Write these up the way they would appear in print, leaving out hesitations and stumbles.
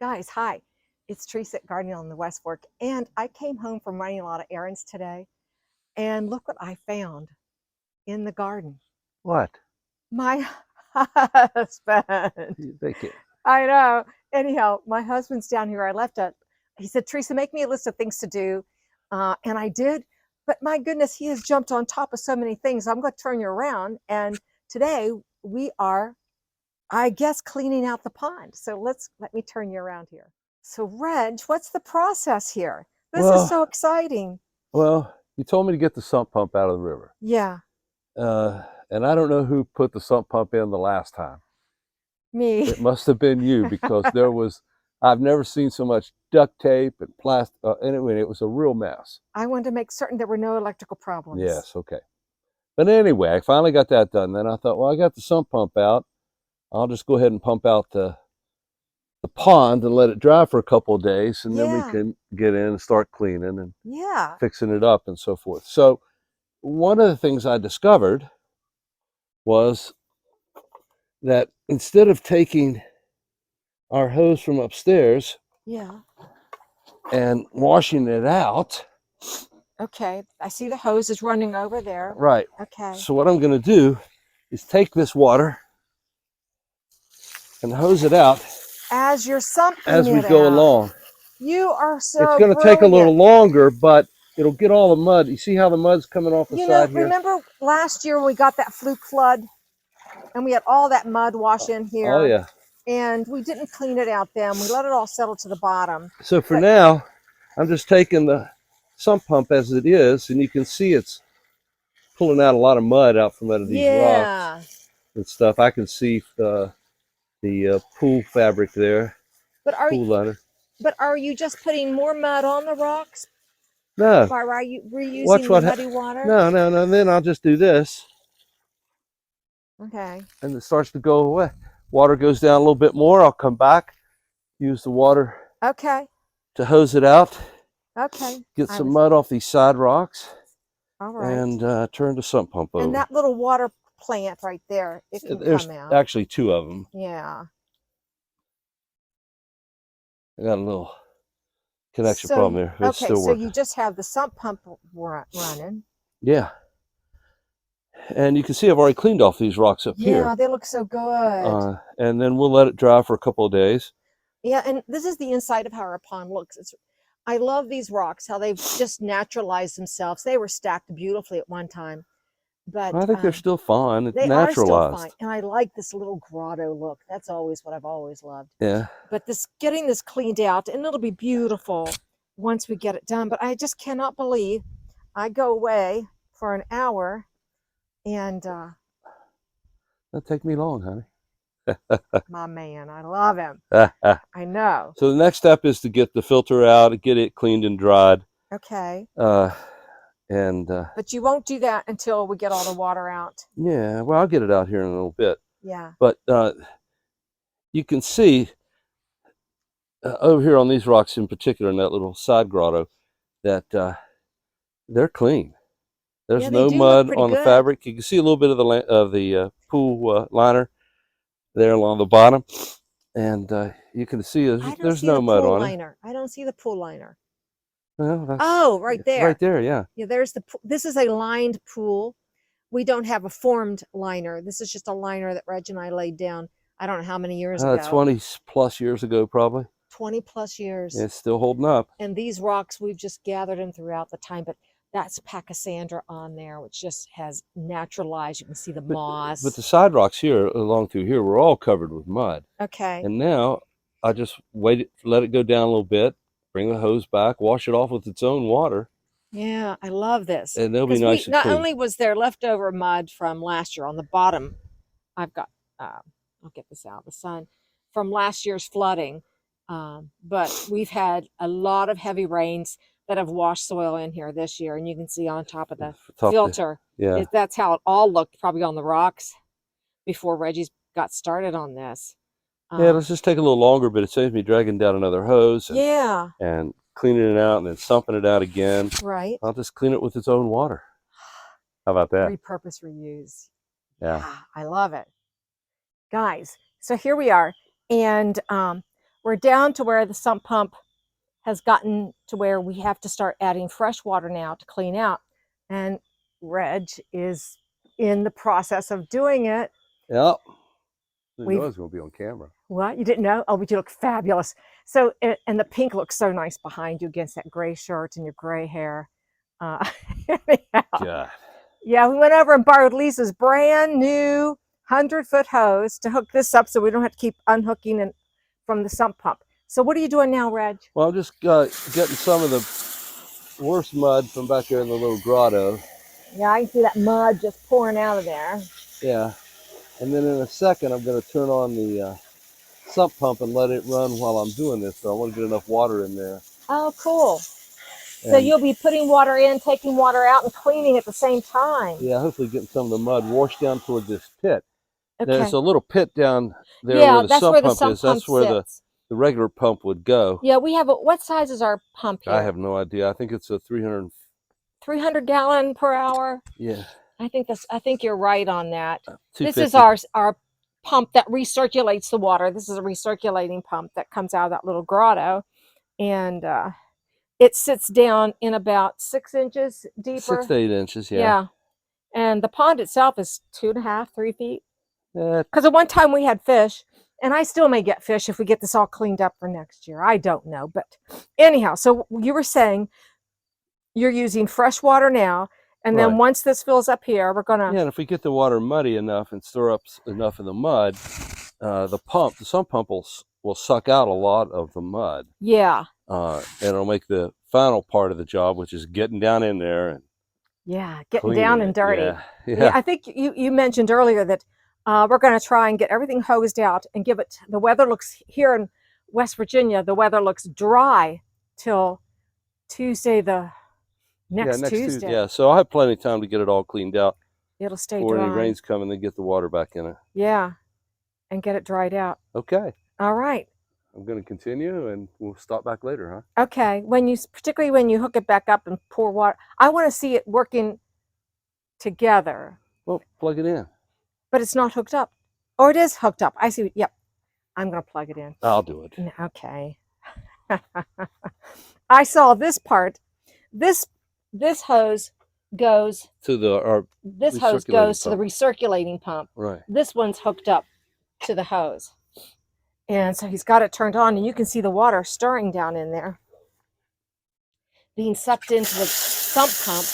Guys, hi. It's Teresa at Gardening on the West Fork, and I came home from running a lot of errands today, and look what I found in the garden. What? My husband. They can't. I know. Anyhow, my husband's down here. I left it. He said, Teresa, make me a list of things to do. And I did. But my goodness, he has jumped on top of so many things. I'm going to turn you around. And today we are, I guess, cleaning out the pond. So let me turn you around here. So, Reg, what's the process here? This is so exciting. Well, you told me to get the sump pump out of the river. Yeah, And I don't know who put the sump pump in the last time. me. It must have been you because I've never seen so much duct tape and plastic. Anyway, it was a real mess. I wanted to make certain there were no electrical problems. Yes, okay. But anyway, I finally got that done. Then I thought, well, I got the sump pump out. I'll just go ahead and pump out the pond and let it dry for a couple of days, and then we can get in and start cleaning and fixing it up and so forth. So one of the things I discovered was that instead of taking our hose from upstairs and washing it out. Okay, I see the hose is running over there. Right. Okay. So what I'm going to do is take this water and hose it out as you're sumping as we it go out. along. You are so It's going to take a little longer, but it'll get all the mud. You see how the mud's coming off the side here? Remember last year when we got that fluke flood and we had all that mud wash in here? Oh, yeah. And we didn't clean it out then. We let it all settle to the bottom. So for now, I'm just taking the sump pump as it is, and you can see it's pulling out a lot of mud out from under these rocks and stuff. I can see the pool fabric there. But are you just putting more mud on the rocks? No. Are you reusing the muddy water? No. Then I'll just do this. Okay. And it starts to go away. Water goes down a little bit more. I'll come back, use the water. Okay. To hose it out. Okay. Get some mud off these side rocks. All right. And turn the sump pump over. And that little water plant right there, it can come out. There's actually two of them. Yeah. I got a little connection problem there. But okay, so you just have the sump pump running. Yeah. And you can see I've already cleaned off these rocks up here. Yeah, they look so good. And then we'll let it dry for a couple of days. Yeah, and this is the inside of how our pond looks. I love these rocks, how they've just naturalized themselves. They were stacked beautifully at one time. But I think they're still fine. It's they naturalized. are still fine. And I like this little grotto look. That's always what I've always loved. Yeah. But getting this cleaned out, and it'll be beautiful once we get it done. But I just cannot believe I go away for an hour and that'll take me long, honey. my man, I love him. I know. So the next step is to get the filter out, get it cleaned and dried. Okay. But you won't do that until we get all the water out. Yeah, well, I'll get it out here in a little bit. Yeah. But you can see over here on these rocks in particular, in that little side grotto, that they're clean. There's no mud on the fabric. You can see a little bit of the pool liner there along the bottom, and you can see there's no mud on it. I don't see the pool liner. Well, right there. Right there, yeah. Yeah, this is a lined pool. We don't have a formed liner. This is just a liner that Reg and I laid down. I don't know how many years ago. 20 plus years ago, probably. 20 plus years. It's still holding up. And these rocks, we've just gathered them throughout the time, but that's Pachysandra on there, which just has naturalized. You can see the moss. But the side rocks here, along through here, were all covered with mud. Okay. And now I just let it go down a little bit, bring the hose back, wash it off with its own water. Yeah, I love this. And they'll be nice and clean. Not only was there leftover mud from last year on the bottom, I've got, I'll get this out of the sun, from last year's flooding, but we've had a lot of heavy rains that have washed soil in here this year, and you can see on top of the filter. Yeah. That's how it all looked, probably on the rocks before Reggie's got started on this. Yeah, let's just take a little longer, but it saves me dragging down another hose. And cleaning it out and then sumping it out again. Right. I'll just clean it with its own water. How about that? Repurpose, reuse. Yeah. I love it. Guys, so here we are. And we're down to where the sump pump has gotten to where we have to start adding fresh water now to clean out. And Reg is in the process of doing it. Yep. Didn't We've- know it was going to be on camera. What? You didn't know? Oh, but you look fabulous. So, and the pink looks so nice behind you against that gray shirt and your gray hair. Anyhow, God. yeah, we went over and borrowed Lisa's brand new 100-foot hose to hook this up so we don't have to keep unhooking it from the sump pump. So what are you doing now, Reg? Well, I'm just getting some of the worst mud from back there in the little grotto. Yeah, I can see that mud just pouring out of there. Yeah. And then in a second, I'm going to turn on the sump pump and let it run while I'm doing this. So I want to get enough water in there. Oh, cool. So And, you'll be putting water in, taking water out, and cleaning at the same time. yeah, hopefully getting some of the mud washed down toward this pit. Okay. There's a little pit down there Yeah, where the that's sump where the pump sump is. That's pump where the sits. regular pump would go. Yeah, we have what size is our pump here? I have no idea. I think it's a 300. 300 gallon per hour. Yeah. I think you're right on that. This 250. is our pump that recirculates the water. This is a recirculating pump that comes out of that little grotto, and it sits down in about 6 inches deeper. 6 to 8 inches. Yeah. And the pond itself is 2.5, 3 feet. Yeah. Because at one time we had fish, and I still may get fish if we get this all cleaned up for next year. I don't know, but anyhow. So you were saying you're using fresh water now, and then Right. once this fills up here, we're gonna. Yeah, and if we get the water muddy enough and stir up enough of the mud, the sump pump will suck out a lot of the mud. Yeah. And it'll make the final part of the job, which is getting down in there and Yeah, getting cleaning down and it. dirty. Yeah. Yeah, I think you mentioned earlier that we're going to try and get everything hosed out and give it. The weather looks here in West Virginia. The weather looks dry till Tuesday, next Tuesday. Yeah, so I'll have plenty of time to get it all cleaned out It'll stay before dry. any rains come, and then get the water back in it. Yeah, and get it dried out. Okay, All right. I'm going to continue, and we'll stop back later, huh? Okay. Particularly when you hook it back up and pour water, I want to see it working together. Well, plug it in. But it's not hooked up, or it is hooked up. I see. Yep. I'm going to plug it in. I'll do it. Okay. I saw this part. This hose goes. To the This hose recirculating goes to the pump. recirculating pump. right. This one's hooked up to the hose, and so he's got it turned on, and you can see the water stirring down in there, being sucked into the sump pump.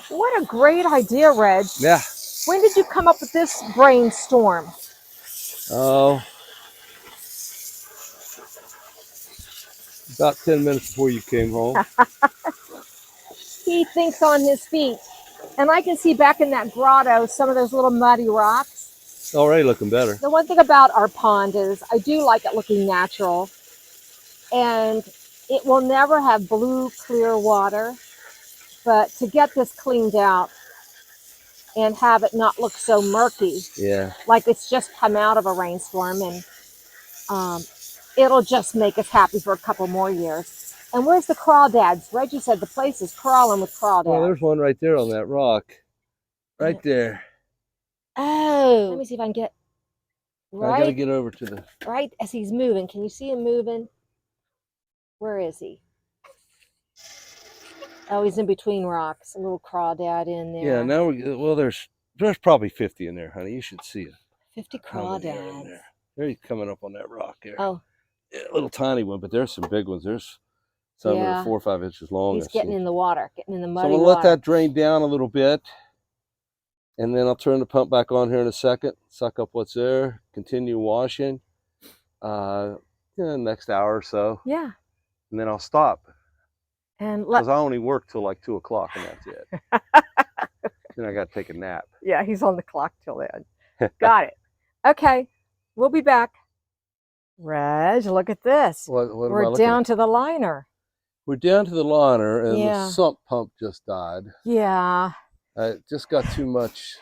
What a great idea, Reg. Yeah. When did you come up with this brainstorm? Oh, about 10 minutes before you came home. He thinks on his feet. And I can see back in that grotto some of those little muddy rocks. Already looking better. The one thing about our pond is I do like it looking natural. And it will never have blue, clear water. But to get this cleaned out and have it not look so murky, Yeah. like it's just come out of a rainstorm, and it'll just make us happy for a couple more years. And where's the crawdads? Reggie said the place is crawling with crawdads. Well, there's one right there on that rock. Right there. Oh, let me see if I can get I got to right, get over to the... right as he's moving. Can you see him moving? Where is he? Oh, he's in between rocks. A little crawdad in there. Yeah, now well, there's probably 50 in there, honey. You should see it. 50 How many are in crawdads. there? There he's coming up on that rock there. Oh, Yeah, a little tiny one, but there's some big ones. There's some that Yeah. are 4 or 5 inches long. he's I've getting seen. in the water, getting in the So muddy I'm gonna water. let that drain down a little bit, and then I'll turn the pump back on here in a second. Suck up what's there. Continue washing. Next hour or so, Yeah, and then I'll stop and let. because I only work till like 2 o'clock, and that's it. Then I got to take a nap. Yeah, he's on the clock till then. Got it. Okay, we'll be back. Reg, look at this. What am I We're looking down at? to the liner. We're down to the liner, and Yeah. the sump pump just died. Yeah. It just got too much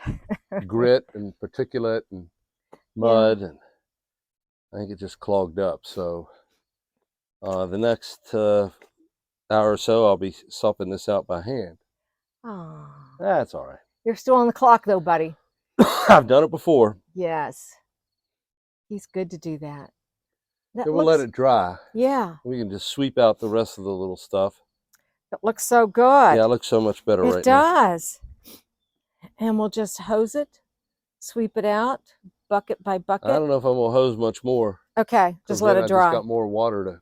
grit and particulate and mud, and I think it just clogged up. So the next hour or so, I'll be supping this out by hand. Oh, That's all right. you're still on the clock though, buddy. I've done it before. Yes. He's good to do that. That Then we'll let looks, it dry. yeah, We can just sweep out the rest of the little stuff. it looks so good. Yeah, it looks so much better It right now. does. And we'll just hose it, sweep it out, bucket by I bucket. don't know if I'm gonna hose much more. Okay, 'Cause just let then it I dry. just got more water to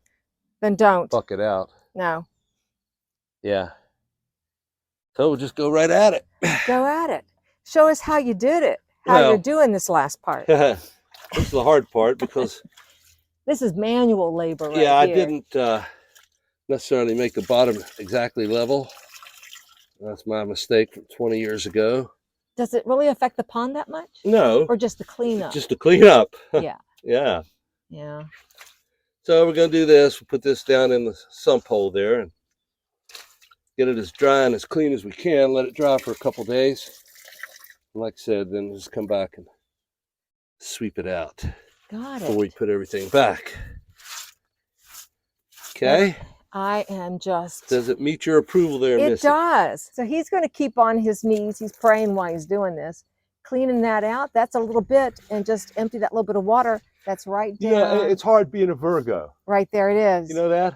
Then don't. bucket out. No. Yeah. So we'll just go right at it. Go at it. Show us how you did it, how Well, you're doing this last part. this is the hard part because This is manual labor right yeah, I here. didn't necessarily make the bottom exactly level. That's my mistake from 20 years ago. Does it really affect the pond that much? No, Or just the cleanup? just to clean up. Yeah. Yeah. Yeah. So we're going to do this. We'll put this down in the sump hole there and get it as dry and as clean as we can. Let it dry for a couple days. And like I said, then just come back and sweep it out Got before we it. put everything back. Okay. I am just... Does it meet your approval there, It Missy? does. So he's going to keep on his knees. He's praying while he's doing this. Cleaning that out. That's a little bit. And just empty that little bit of water. That's right down. Yeah, it's hard being a Virgo. Right there it is. You know that?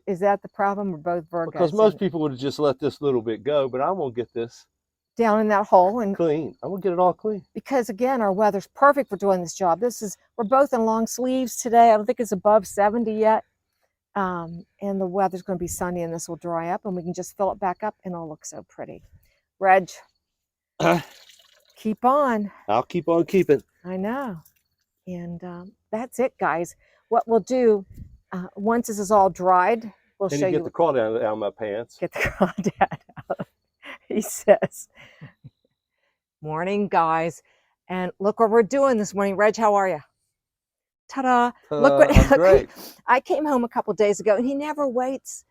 Is that the problem? We're both Virgos. Because most people would have just let this little bit go, but I'm going to get this down in that hole. And clean. I'm going to get it all clean. because again, our weather's perfect for doing this job. We're both in long sleeves today. I don't think it's above 70 yet. And the weather's going to be sunny and this will dry up and we can just fill it back up and it'll look so pretty. Reg, keep on. I'll keep on keeping. I know. And that's it, guys. What we'll do, once this is all dried, we'll Can show you you. get the crawdad out of my pants? Get the crawdad out. He says, morning, guys. And look what we're doing this morning. Reg, how are you? Ta-da. Look what I'm great. I came home a couple days ago and he never waits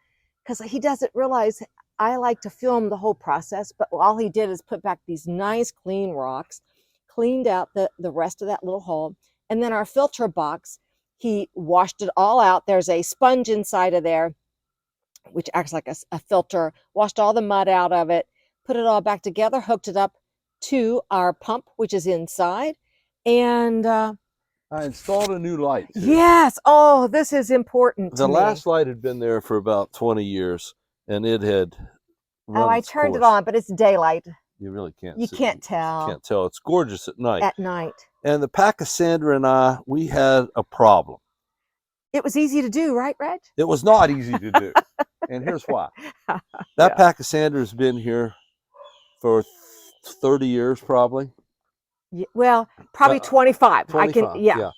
because he doesn't realize I like to film the whole process, but all he did is put back these nice clean rocks, cleaned out the rest of that little hole, and then our filter box, he washed it all out. There's a sponge inside of there which acts like a filter, washed all the mud out of it, put it all back together, hooked it up to our pump, which is inside, and I installed a new light. Too. Yes. Oh, this is important. The last light had been there for about 20 years, and it had. Oh, I turned it on, but it's daylight. You really can't. You can't tell. Can't tell. It's gorgeous at night. At night. And the Pachysandra and I, we had a problem. It was easy to do, right, Reg? It was not easy to do, and here's why. That Pachysandra has been here for 30 years, probably. Yeah, well, probably 25. 25. I can, yeah.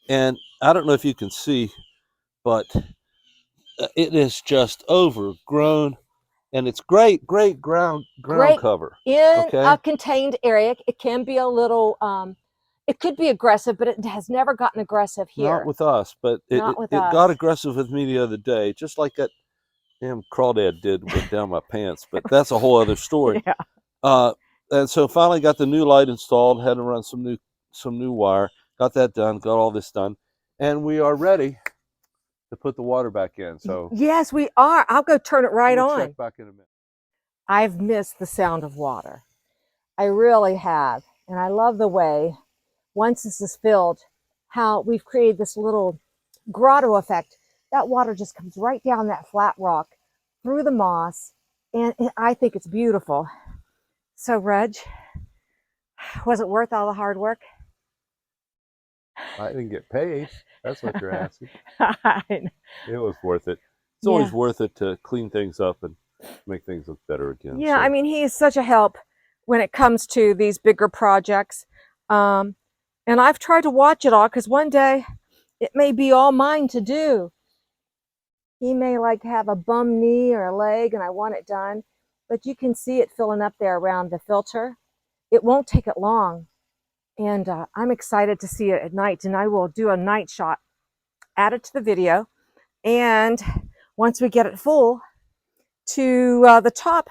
And I don't know if you can see, but it is just overgrown, and it's great ground cover. In a contained area, it can be a little, it could be aggressive, but it has never gotten aggressive here. Not with us, but it got aggressive with me the other day, just like that damn crawdad did down my pants. But that's a whole other story. Yeah. And so finally got the new light installed, had to run some new wire, got that done, got all this done, and we are ready to put the water back in. So yes, we are. I'll go turn it right on. Check back in a minute. I've missed the sound of water. I really have. And I love the way, once this is filled, how we've created this little grotto effect. That water just comes right down that flat rock through the moss, and I think it's beautiful. So, Reg, was it worth all the hard work? I didn't get paid. That's what you're asking. I know. It was worth it. It's always worth it to clean things up and make things look better again. Yeah, so. I mean, he is such a help when it comes to these bigger projects. And I've tried to watch it all because one day it may be all mine to do. He may like have a bum knee or a leg and I want it done. But you can see it filling up there around the filter. It won't take it long. And I'm excited to see it at night. And I will do a night shot, add it to the video. And once we get it full to the top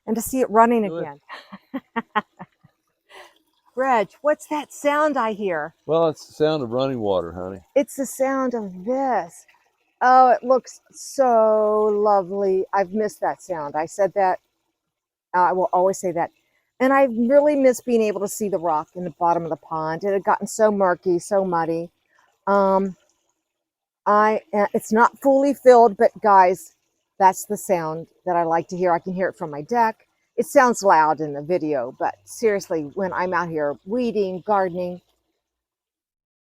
and to see it running again. Reg, what's that sound I hear? Well, it's the sound of running water, honey. It's the sound of this. Oh, it looks so lovely. I've missed that sound. I said that. I will always say that. And I really miss being able to see the rock in the bottom of the pond. It had gotten so murky, so muddy. Um, it's not fully filled, but guys, that's the sound that I like to hear. I can hear it from my deck. It sounds loud in the video, but seriously, when I'm out here weeding, gardening,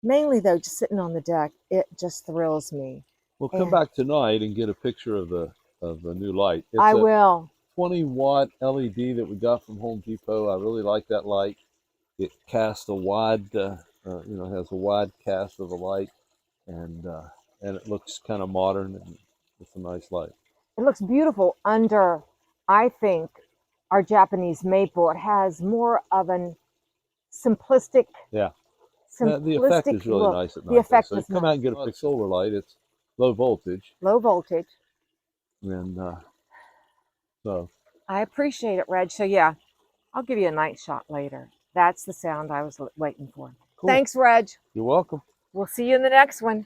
mainly though, just sitting on the deck, it just thrills me. Well, come And back tonight and get a picture of the new light. It's I a will. 20-watt LED that we got from Home Depot. I really like that light. It casts a wide, has a wide cast of the light, and it looks kind of modern, and it's a nice light. It looks beautiful under, I think, our Japanese maple. It has more of an simplistic, Yeah. The effect is really look. nice at The night. effect So is come out and get a solar light. It's low voltage, low voltage. and so I appreciate it, Reg. So yeah, I'll give you a night shot later. That's the sound I was waiting for. cool. Thanks, Reg. You're welcome. We'll see you in the next one.